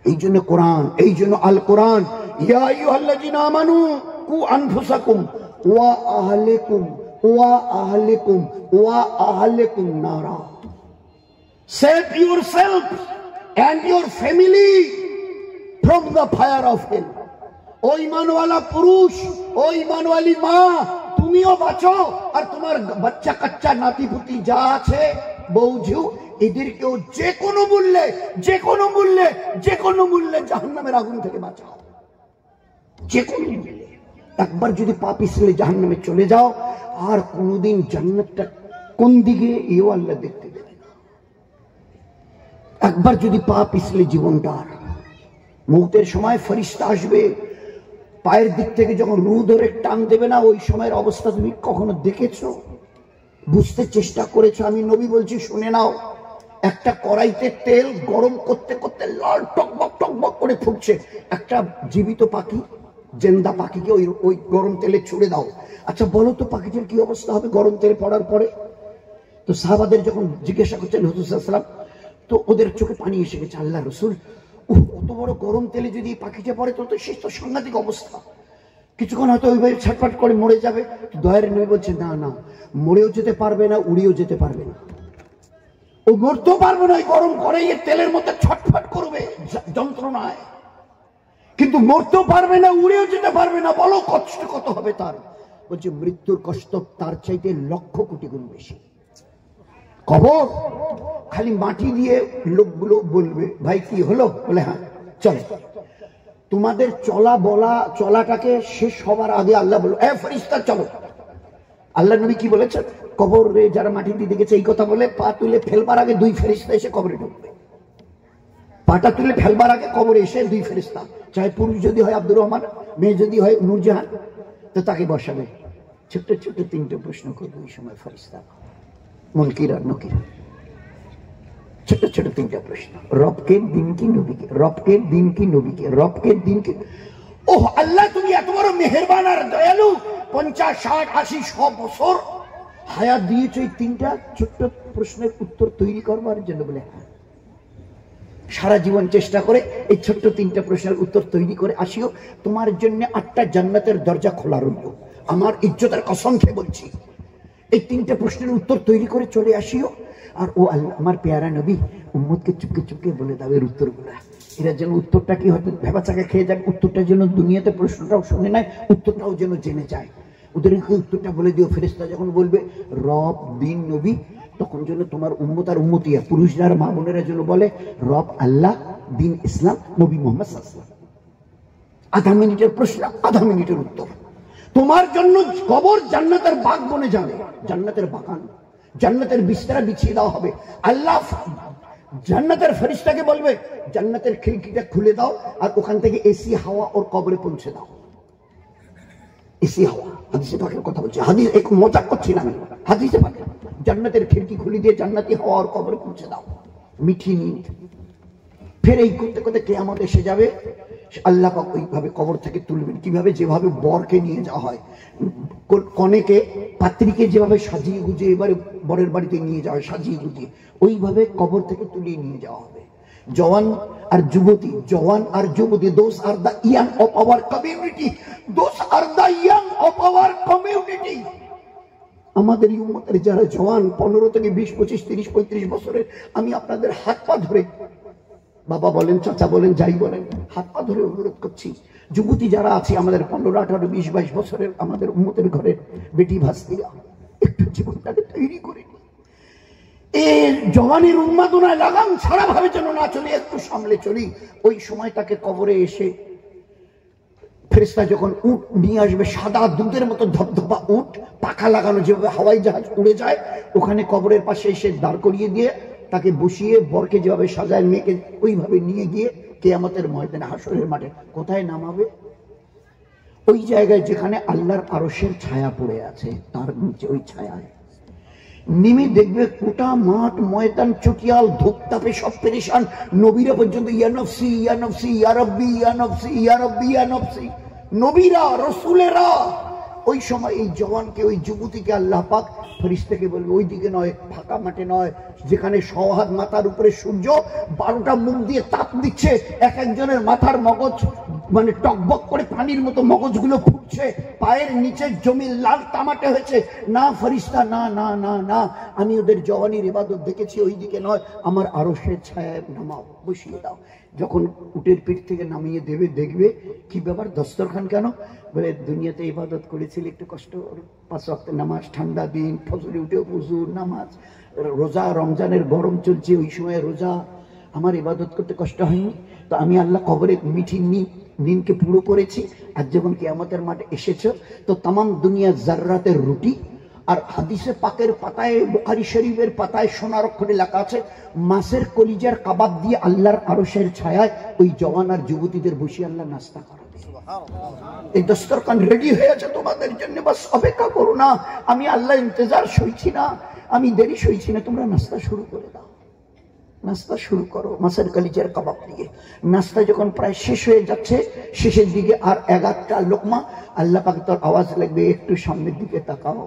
এই জন্য কোরআন, এই জন্য আল কোরআন, ইয়া আইয়ুহাল্লাযীনা আমানু কু আনফুসাকুম ওয়া আহলিকুম নারা, save yourself and your family from the fire of hell. ও ঈমানওয়ালা পুরুষ, ও ঈমানওয়ালি মা, তুমিও বাঁচো আর তোমার বাচ্চা কাচ্চা নাতিপুতি যা আছে বৌঝু এদেরকেও যে কোনো মূল্যে জাহান্নামের আগুন থেকে বাঁচাও, যে কোনো মূল্যে। একবার যদি পা পিছলে জাহান্নামে চলে যাও আর কোনোদিন জান্নাতটা কোন দিকে এও আল্লাহ দেখতে দেবে না। একবার যদি পা পিছলে জীবনটার, মৌতের সময় ফেরেশতা আসবে, পায়ের দিক থেকে যখন রু ধরে টান দেবে না, ওই সময়ের অবস্থা তুমি কখনো দেখেছো? বুঝতে চেষ্টা করেছো? আমি নবী বলছি, শুনে নাও। একটা কড়াইতে তেল গরম করতে করতে লাল টকবক টকবক করে ফুটছে, একটা জীবিত পাখি, জেন্দা পাখিকে ওই গরম তেলে ছুড়ে দাও। আচ্ছা বলো তো পাখিটার কি অবস্থা হবে গরম তেলে পড়ার পরে? তো সাহাবাদের যখন জিজ্ঞাসা করছেন হুজুর সাল্লাল্লাহু আলাইহি ওয়াসাল্লাম, তো ওদের চোখে পানি এসে গেছে। আল্লাহ রাসূল, কত বড় গরম তেলে যদি পাখিটা পড়ে তো সে তো সাংঘাতিক অবস্থা, কিছুক্ষণ হয়তো ওইভাবে ছটফট করে মরে যাবে। দয়ার নবী বলছে, না না, মরেও যেতে পারবে না, উড়িয়েও যেতে পারবে না, ও মরতেও পারবে না, ওই গরম কড়াইয়ের তেলের মধ্যে ছটফট করবে যন্ত্রণায়, কিন্তু মরতেও পারবে না, উড়েও যেতে পারবে না। বলো কষ্ট কত হবে তার? বলছে মৃত্যুর কষ্ট তার চাইতে লক্ষ কোটি গুণ বেশি। কবর খালি মাটি দিয়ে লোকগুলো বলবে, ভাই কি হলো? বলে হ্যাঁ চলে। তোমাদের চলাটাকে শেষ হবার আগে আল্লাহ বলো, এ ফেরেশতা চলো। আল্লাহ নবী কি বলেছেন? কবরে যারা মাটি দিয়ে গেছে এই কথা বলে পা তুলে ফেলবার আগে দুই ফেরেশতা এসে কবরে ঢুকবে। পাটা তুলে ফেলবার আগে কবরে এসে দুই ফেরেশতা, চাহে পুরুষ যদি হয় আব্দুর রহমান, মেয়ে যদি হয় নূরজাহান, তো তাকে বসাবে। ছোট্ট ছোট্ট তিনটে প্রশ্ন করবে ওই সময় ফেরেশতা, মুনকির আর নকির। ছোট ছোট তিনটা প্রশ্ন, রবকে দিন কি নবীকে, রবকে দিন কি নবীকে, রবকে দিন কি। ওহ আল্লাহ, তুমি এত বড় মেহেরবান আর দয়ালু, 50, 60, 80, 100 বছর হায়াত দিয়েছো এই তিনটা ছোট্ট প্রশ্নের উত্তর তৈরি করবার জন্য। বলে হ্যাঁ, সারা জীবন চেষ্টা করে এই ছোট্ট তিনটা প্রশ্নের উত্তর তৈরি করে আসিও, তোমার জন্য 8টা জান্নাতের দরজা খোলা রইল। আমার ইজ্জতের কসম খেয়ে বলছি, এই তিনটা প্রশ্নের উত্তর তৈরি করে চলে আসিও। আর ও আল্লাহ, আমার পেয়ারা নবী, উম্মতকে চুপকে চুপকে বলে দাও এর উত্তরগুলা, এরা যেন উত্তরটা কি হয়তো ভেবা চাকা খেয়ে যাক, উত্তরটা যেন দুনিয়াতে প্রশ্নটাও শুনে নেয়, উত্তরটাও যেন জেনে যায়। ওদেরকে উত্তরটা বলে দিও। ফেরেশতা যখন বলবে রব দিন নবী, তখন যেন তোমার উম্মত আর উম্মতিয়া পুরুষ যারা মা বোনেরা যেন বলে রব আল্লাহ, দিন ইসলাম, নবী মুহাম্মদ সাল্লাল্লাহু আলাইহি ওয়াসাল্লাম। আধা মিনিটের প্রশ্ন, আধা মিনিটের উত্তর। তোমার জন্য কবর জান্নাতের বাগ বনে যাবে, জান্নাতের বাগান, জান্নাতের বিছানা বিছিয়ে দেওয়া হবে। আল্লাহ জান্নাতের ফেরেশতাকে বলবে জান্নাতের খিড়কিটা খুলে দাও আর ওখান থেকে এসি হাওয়া ওর কবরে পৌঁছে দাও। এসি হাওয়া, হাদিসে পাকের কথা বলছি, হাদিস এক মজাক করছি না আমি, হাদিসে পাকে জান্নাতের খিড়কি খুলে দিয়ে জান্নাতি হাওয়া ওর কবরে পৌঁছে দাও, মিঠি নিদ। ফের এই করতে করতে কিয়ামত এসে যাবে। আল্লাহ পাক ওইভাবে কবর থেকে তুলবেন। কিভাবে? যেভাবে বরকে নিয়ে যাওয়া হয়, কনেকে পাত্রীকে যেভাবে সাজিয়ে গুজিয়ে এবারে বরের বাড়িতে নিয়ে যাওয়া হয় সাজিয়ে গুজিয়ে, ওইভাবে কবর থেকে তুলিয়ে নিয়ে যাওয়া হবে। জওয়ান আর যুবতী, those are the young of our community, those are the young of our community. আমাদের এই উম্মতের যারা জওয়ান 15 থেকে 20, 25, 30, 35 বছরের, আমি আপনাদের হাত পা ধরে, বাবা বলেন, চাচা বলেন, যাই বলেন, হাত পা ধরে অনুরোধ করছি, যুবতী যারা আছে আমাদের 15, 18, 20, 22 বছরের আমাদের উম্মতের ঘরের বেটি ভাস্তিরা, একটু জীবনটাকে তৈরি করে নি। এই জওয়ানের উন্মাদনায় লাগাম ছাড়া ভাবে যেন না চলি, একটু সামলে চলি। ওই সময় তাকে কবরে এসে ফেরেশতা যখন উট নিয়ে আসবে, সাদা দুধের মতো ধপধপা উট, পাখা লাগানো, যেভাবে হাওয়াই জাহাজ উড়ে যায়, ওখানে কবরের পাশে এসে দাঁড় করিয়ে দিয়ে তাকে বসিয়ে বরকে যেভাবে সাজায় মেয়েকে ওইভাবে নিয়ে গিয়ে কিয়ামতের ময়দানে, হাসরের মাঠে কোথায় নামাবে? ওই জায়গায় যেখানে আল্লাহর আরশের ছায়া পড়ে আছে, তার নিচে ওই ছায়ায় নেমে দেখবে গোটা মাঠ ময়দান চটিয়াল ধূপতাপে সব পেরেশান। নবীরা পর্যন্ত ইয়া নফসি ইয়া নফসি ইয়া রাব্বি ইয়া নফসি ইয়া রাব্বি ইয়া নফসি, নবীরা রসুলেরা ওই সময় এই জওয়ানকে, ওই যুবতীকে আল্লাহ পাক ফেরেশতাকে বলবে ওই দিকে নয়, ফাঁকা মাঠে নয়, যেখানে সওহাদ মাথার উপরে সূর্য 12টা মুখ দিয়ে তাপ দিচ্ছে, এক একজনের মাথার মগজ মানে টকবক করে পানির মতো মগজগুলো ফুটছে, পায়ের নিচে জমি লাল তামাটে হয়েছে। না ফেরেশতা, না না না না, আমি ওদের জওয়ানির ইবাদত দেখেছি, ওই দিকে নয়, আমার আরশের ছায়ায় নামাও, বসিয়ে দাও। যখন উটের পিঠ থেকে নামিয়ে দেবে, দেখবে কি ব্যাপার, দস্তরখান কেন? বলে দুনিয়াতে ইবাদত করেছিল, একটু কষ্ট, 5 ওয়াক্ত নামাজ, ঠান্ডা দিন, ফজরে উঠে ওযু, নামাজ, রোজা, রমজানের গরম চলছে, ওই সময় রোজা, আমার ইবাদত করতে কষ্ট হয়নি, তো আমি আল্লাহ কবরে মিঠি নিনকে পুরো করেছি। আর যখন কিয়ামতের মাঠে এসেছো, তো তামাম দুনিয়া জাররাতের রুটি। আর হাদিসে পাকের পাতায়, বুখারী শরীফের পাতায় সোনার অক্ষরে লেখা আছে, মাছের কলিজার কাবাব দিয়ে আল্লাহর আরশের ছায়ায় ওই জওয়ান আর যুবতীদের বসিয়ে আল্লাহ নাস্তা করাবে। এই দস্তরখান রেডি হয়ে আছে তোমাদের জন্য, বাস অপেক্ষা করো না। আমি আল্লাহ ইন্তজার সইছি না, আমি দেরি সইছি না, তোমরা নাস্তা শুরু করে দাও, নাস্তা শুরু করো মাছের কলিজার কাবাব দিয়ে। নাস্তা যখন প্রায় শেষ হয়ে যাচ্ছে, শেষের দিকে আর 11টা লোকমা, আল্লাহ পাক তোর আওয়াজ লাগবে, একটু সামনের দিকে তাকাও,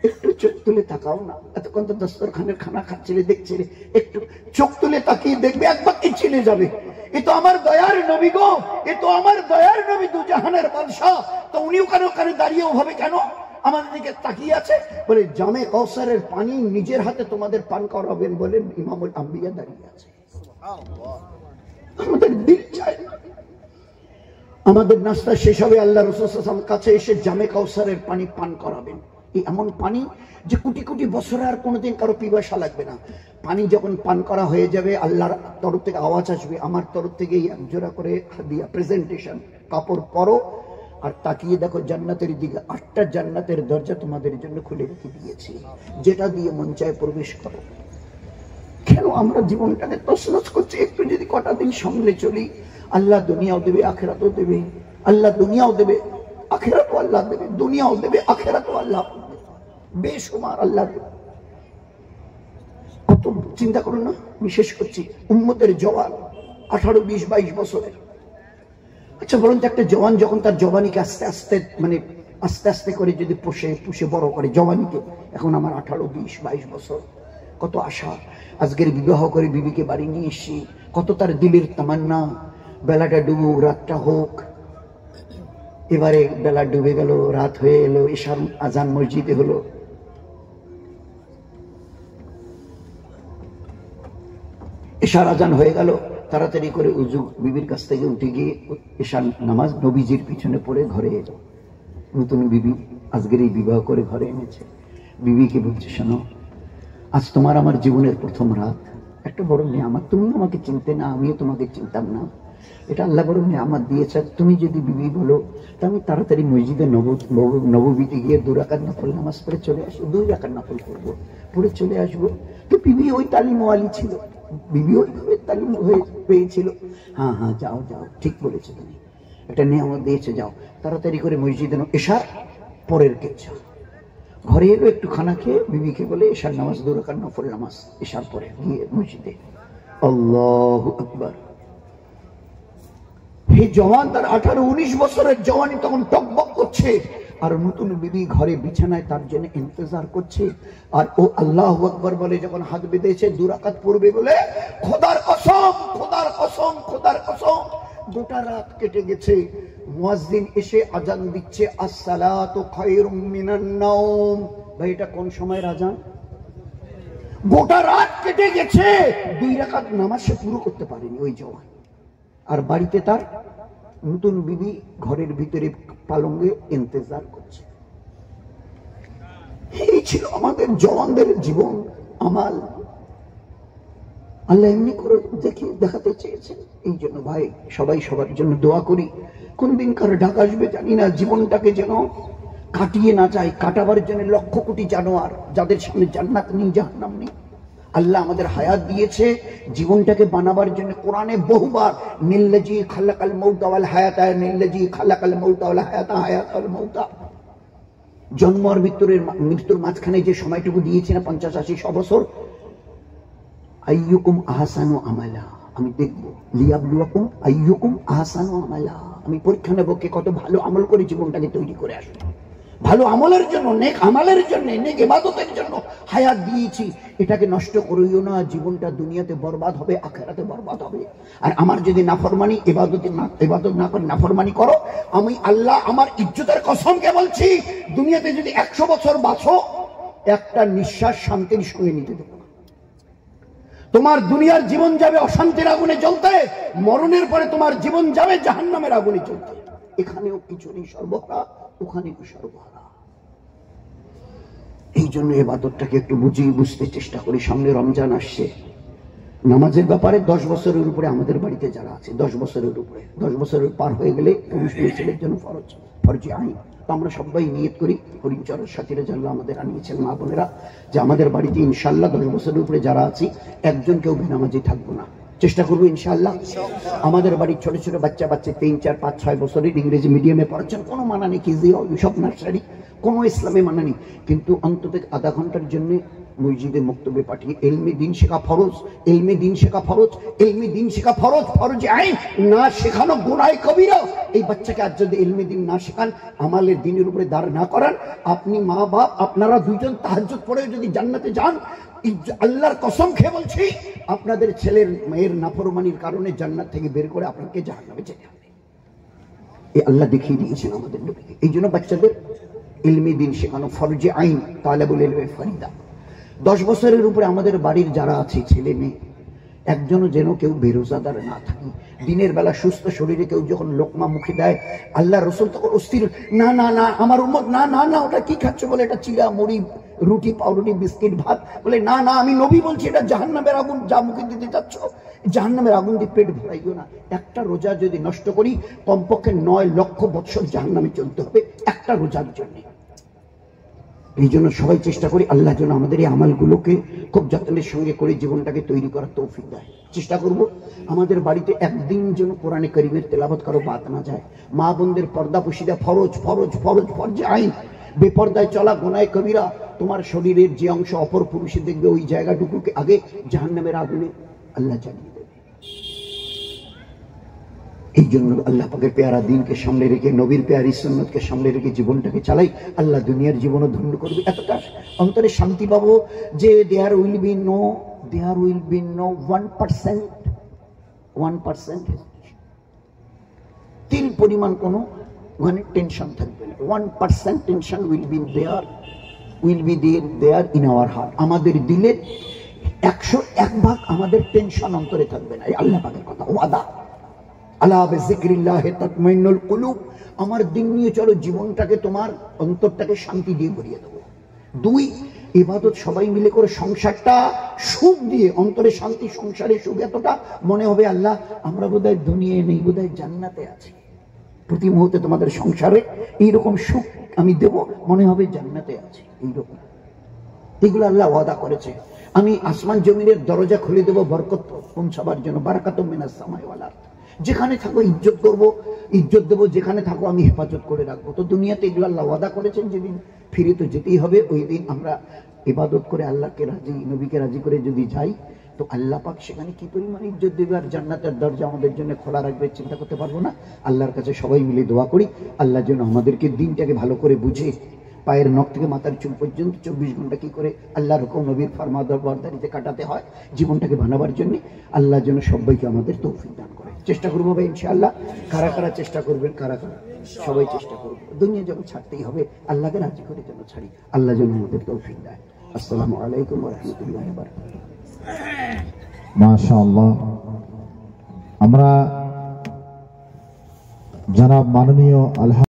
একটু চোখ তুলে তাকাও না, এতক্ষণ তো দস্তরখানের খানা খাচ্ছিলে, দেখছিলে, একটু চোখ তুলে তাকিয়ে দেখবে, একবার চিনে যাবে, এ তো আমার দয়ার নবী গো, এ তো আমার দয়ার নবী, দু জাহানের বাদশা। তো উনি ওখানে দাঁড়িয়ে ওভাবে কেন আমাদের দিকে তাকিয়ে আছে? বলে জামে কাউসারের পানি নিজের হাতে তোমাদের পান করাবেন বলে ইমামুল আম্বিয়া দাঁড়িয়ে আছে। আমাদের দিল চায় না আমাদের নাস্তা শেষ হবে, আল্লাহ রাসূল সাল্লাল্লাহু আলাইহি ওয়াসাল্লাম কাছে এসে জামে কাউসারের পানি পান করাবেন। এই এমন পানি যে কোটি কোটি বছরে আর কোনোদিন কারো পিপাসা লাগবে না। পানি যখন পান করা হয়ে যাবে, আল্লাহর তরফ থেকে আওয়াজ আসবে, আমার তরফ থেকে এক জোড়া করে হাদিয়া, প্রেজেন্টেশন, কাপড় পরো আর তাকিয়ে দেখো জান্নাতের দিকে, 8টা জান্নাতের দরজা তোমাদের জন্য খুলে রেখে দিয়েছি, যেটা দিয়ে মন চায় প্রবেশ করো। কেন আমরা জীবনটাকে তছনছ করছি? একটু যদি কটা দিন সামনে চলি, আল্লাহ দুনিয়াও দেবে, আখিরাতও দেবে, আল্লাহ দুনিয়াও দেবে, আখিরাতও আল্লাহ দেবে, দুনিয়াও দেবে, আখিরাতও আল্লাহ দেবে, বেশুমার আল্লাহ দেবে। কত চিন্তা করুন না। বিশেষ করছি উম্মতের জওয়ান 18, 20, 22 বছরের। আচ্ছা বলুন তো, একটা জওয়ান যখন তার জওয়ানিকে আস্তে আস্তে করে যদি পুষে বড় করে জওয়ানিকে, এখন আমার 18, 20, 22 বছর, কত আশা, আজকের বিবাহ করে বিবিকে বাড়ি নিয়ে এসছি, কত তার দিলের তামান্না, বেলাটা ডুবুক, রাতটা হোক। এবারে বেলা ডুবে গেল, রাত হয়ে এলো, এশার আজান মসজিদে হলো, এশার আজান হয়ে গেল, তাড়াতাড়ি করে উজু বিবির কাছ থেকে উঠে গিয়ে এশার নামাজ নবীজির পিছনে পড়ে ঘরে এলো। নতুন বিবি আজকের এই বিবাহ করে ঘরে এনেছে। বিবিকে বলছে, শোনো, আজ তোমার আমার জীবনের প্রথম রাত, একটা বড় নিয়ামত, তুমি আমাকে চিনতে না, আমিও তোমাকে চিনতাম না, এটা আল্লাহ বড় নিয়ামত দিয়েছে। তুমি যদি বিবি বলো, তা আমি তাড়াতাড়ি মসজিদে নববীতে গিয়ে 2 রাকাত নফল নামাজ পড়ে চলে আসবো, 2 রাকাত নফল করবো, পড়ে চলে আসবো। তো বিবি ওই তালিমওয়ালি ছিল, বিবি ওইভাবে তালিম হয়ে পেয়েছিল। হ্যাঁ হ্যাঁ, যাও যাও, ঠিক বলেছো তুমি, একটা নিয়ামত দিয়েছে, যাও তাড়াতাড়ি করে মসজিদে এশার পরের কেচ্ছা। ঘরে এলো, একটু খানা খেয়ে বিবিকে বলে এশার নামাজ 2 রাকাত নফল নামাজ এশার পরে গিয়ে মসজিদে। আল্লাহু আকবার। হে জওয়ান, তার 18, 19 বছরের জওয়ানি তখন টকবক করছে, আর নতুন বিবি ঘরে বিছানায় তার জন্য ইন্তজার করছে। আর ও আল্লাহু আকবার বলে যখন হাত বেঁধেছে 2 রাকাত পড়বে বলে, খোদার কসম, খোদার কসম, খোদার কসম, গোটা রাত কেটে গেছে। মুয়াজ্জিন এসে আজান দিচ্ছে, আসসালাতু খায়রুম মিনান নাওম। ভাই, এটা কোন সময়ের আজান? গোটা রাত কেটে গেছে, 2 রাকাত নামাজ সে পুরো করতে পারেনি ওই জওয়ান। আর বাড়িতে তার নতুন বিবি ঘরের ভিতরে পালঙ্গে ইন্তজার করছে। এই ছিল আমাদের জওয়ানদের জীবন আমাল। আল্লাহ এমনি করে দেখাতে চেয়েছেন। এই জন্য ভাই, সবাই সবার জন্য দোয়া করি, কোন দিন কার ডাক আসবে জানি না, জীবনটাকে যেন কাটিয়ে না যায়। কাটাবার জন্য লক্ষ কোটি জানোয়ার, যাদের সামনে জান্নাত নেই, জাহান্নাম নেই। আল্লাহ আমাদের হায়াত দিয়েছে জীবনটাকে বানাবার জন্য। কোরআনে বহুবার নিল্লাজি খালাকাল মাউতা ওয়াল হায়াতা, নিল্লাজি খালাকাল মাউতা ওয়াল হায়াতা, হায়াতাল মাউতা, জন্ম আর মৃত্যুর মাঝখানে যে সময়টুকু দিয়েছি না, 50, 80, 100 বছর, আইয়ুকুম আহসানু আমালা, আমি দেখব, লিয়াবলুয়াকুম আইয়ুকুম আহসানু আমালা, আমি পরীক্ষা নেব কে কত ভালো আমল করে জীবনটাকে তৈরি করে আসবে। ভালো আমলের জন্য, নেক আমলের জন্য, নেক ইবাদতের জন্য হায়াত দিয়েছি। এটাকে নষ্ট করিও না, জীবনটা দুনিয়াতে বরবাদ হবে, আখিরাতে বরবাদ হবে। আর আমার যদি নাফরমানি, ইবাদত না করে নাফরমানি করো, আমি আল্লাহ আমার ইজ্জতের কসমকে বলছি, দুনিয়াতে যদি 100 বছর বাঁচো, একটা নিঃশ্বাস শান্তির সঙ্গে নিতে দেবো না। তোমার দুনিয়ার জীবন যাবে অশান্তির আগুনে জ্বলতে, মরণের পরে তোমার জীবন যাবে জাহান্নামের আগুনে জ্বলতে। এখানেও কিছু নেই সর্বহারা, ওখানেও সর্বহারা। এই জন্য ইবাদতটাকে একটু বুঝতে চেষ্টা করি। সামনে রমজান আসছে। নামাজের ব্যাপারে 10 বছরের উপরে আমাদের বাড়িতে যারা আছে, 10 বছরের উপরে, 10 বছরের পার হয়ে গেলে পুরুষ ছেলের জন্য ফরজে আইন। তো আমরা সবাই নিয়ত করি, হরিচরের সাথীরা জানলা আমাদের আনিয়েছেন মা বোনেরা, যে আমাদের বাড়িতে ইনশাল্লাহ 10 বছরের উপরে যারা আছি একজন কেউ বেনামাজি থাকবো না, চেষ্টা করবো ইনশাআল্লাহ। আমাদের বাড়ির ছোট ছোট বাচ্চা 3, 4, 5, 6 বছরের ইংরেজি মিডিয়ামে পড়াচ্ছেন, কোনো মানা নেই, কেজি সব নার্সারি, কোনো ইসলামে মানা নেই, কিন্তু অন্তত আধা ঘন্টার জন্য মসজিদে মক্তবে পাঠিয়ে এলমে দিন শেখা ফরজ, এলমে দিন শেখা ফরজ, এলমে দিন শেখা ফরজ, ফরজ আইন। না শেখানো গুনাহ কবিরা। এই বাচ্চাকে আজ যদি এলমে দিন না শেখান, আমালের দিনের উপরে দাঁড় না করান, আপনি মা বাপ আপনারা দুইজন তাহাজ্জুদ পড়ে যদি জান্নাতে যান, আল্লাহর কসম খেয়ে বলছি, আপনাদের ছেলের মেয়ের নাফরমানির কারণে জান্নাত থেকে বের করে আপনাকে জাহান্নামে যেতে হবে। এই আল্লাহ দেখিয়ে দিয়েছেন আমাদের নবীকে। এই জন্য বাচ্চাদের ইলমি দিন শেখানো ফরজে আইন, তালেবুল ইলমে ফরিদা। 10 বছরের উপরে আমাদের বাড়ির যারা আছে ছেলে মেয়ে, একজনও যেন কেউ বেরোজাদার না থাকে। দিনের বেলা সুস্থ শরীরে কেউ যখন লোকমা মুখে দেয়, আল্লাহ রসুল তখন অস্থির, না না না আমার উম্মত, না না না ওটা কি খাচ্ছ বলে, এটা চিড়া মুড়ি রুটি পাউরুটি বিস্কিট ভাত, বলে না না আমি নবী বলছি এটা জাহান্নামের আগুন, যা মুখে দিতে যাচ্ছ জাহান্নামের আগুন দিয়ে পেট ভরাইও না। একটা রোজা যদি নষ্ট করি, কমপক্ষে 9 লক্ষ বৎসর জাহান্নামে চলতে হবে একটা রোজার জন্য। এই জন্য সবাই চেষ্টা করি আল্লাহ যেন আমাদের এই আমলগুলোকে খুব যত্নের সঙ্গে করে জীবনটাকে তৈরি করার তৌফিক দেয়। চেষ্টা করব আমাদের বাড়িতে একদিন যেন কোরআনে কারীমের তেলাওয়াত কারো বাদ না যায়। মা বোনদের পর্দা পুশিদা ফরজ ফরজ ফরজ ফরজে আইন। বেপর্দায় চলা গুনাহ কবিরা। তোমার শরীরের যে অংশ অপর পুরুষে দেখবে, ওই জায়গাটুকুকে আগে জাহান্নামের আগুনে আল্লাহ জ্বালিয়ে দেবে। এই জন্য আল্লাহ পাকের পেয়ারা দিনকে সামনে রেখে, নবীর পেয়ারি সুন্নতকে সামনে রেখে জীবনটাকে চালাই। আল্লাহ দুনিয়ার জীবনও ধন্য করবে। এতটা অন্তরে শান্তি পাবো যে দেয়ার উইল বি নো 1% তিল পরিমাণ কোনো ওখানে টেনশন থাকবে না। 1% tension will be there in our heart. আমাদের দিলের 101 ভাগ আমাদের টেনশন অন্তরে থাকবে না। এই আল্লাহ পাকের কথা, ওয়াদা। আলা বিযিকরিল্লাহি তাতমাইন্নুল কুলুব। আমার দিন নিয়ে চলো, জীবনটাকে তোমার অন্তরটাকে শান্তি দিয়ে ভরিয়ে দেবো। 2, ইবাদত সবাই মিলে করে সংসারটা সুখ দিয়ে, অন্তরে শান্তি, সংসারে সুখ এতটা মনে হবে আল্লাহ আমরা বোধহয় দুনিয়ায় নেই, বোধহয় জান্নাতে আছি। প্রতি মুহূর্তে তোমাদের সংসারে এইরকম সুখ আমি দেব, মনে হবে জান্নাতে আছি। এইরকম এগুলো আল্লাহ ওয়াদা করেছে। আমি আসমান জমিনের দরজা খুলে দেবো বরকত পৌঁছাবার জন্য। বারাকাতুম মিনাস সামাই ওয়াল আরদ। যেখানে থাকো ইজ্জত করবো, ইজ্জত দেবো, যেখানে থাকো আমি হেফাজত করে রাখবো। তো দুনিয়াতে এগুলো আল্লাহ ওয়াদা করেছেন, যেদিন ফিরে তো যেতেই হবে, ওই দিন আমরা ইবাদত করে আল্লাহকে রাজি, নবীকে রাজি করে যদি যাই, তো আল্লাহ পাক সেখানে কি পরিমাণ ইজ্জত দেবে, আর জান্নাতের দরজা আমাদের জন্য খোলা রাখবে, চিন্তা করতে পারবো না। আল্লাহর কাছে সবাই মিলে দোয়া করি, আল্লাহ যেন আমাদেরকে দিনটাকে ভালো করে বুঝে, পায়ের নখ থেকে মাথার চুল পর্যন্ত 24 ঘন্টা কি করে আল্লাহর হুকুম নবীর ফরমাবরদারিতে কাটাতে হয় জীবনটাকে বানাবার জন্য, আল্লাহ যেন সবাইকে আমাদের তৌফিক দান করে। চেষ্টা করবো ভাই ইনশাআল্লাহ। কারা কারা চেষ্টা করবেন, কারা কারা সবাই চেষ্টা করবো। দুনিয়া যখন ছাড়তেই হবে, আল্লাহকে রাজি করে যেন ছাড়ি। আল্লাহ যেন আমাদের তৌফিক দেয়। আসসালামু আলাইকুম ওয়া রাহমাতুল্লাহি ওয়া বারাকাতুহু। মাশাআল্লাহ। আমরা জনাব মাননীয় আলহামদুলিল্লাহ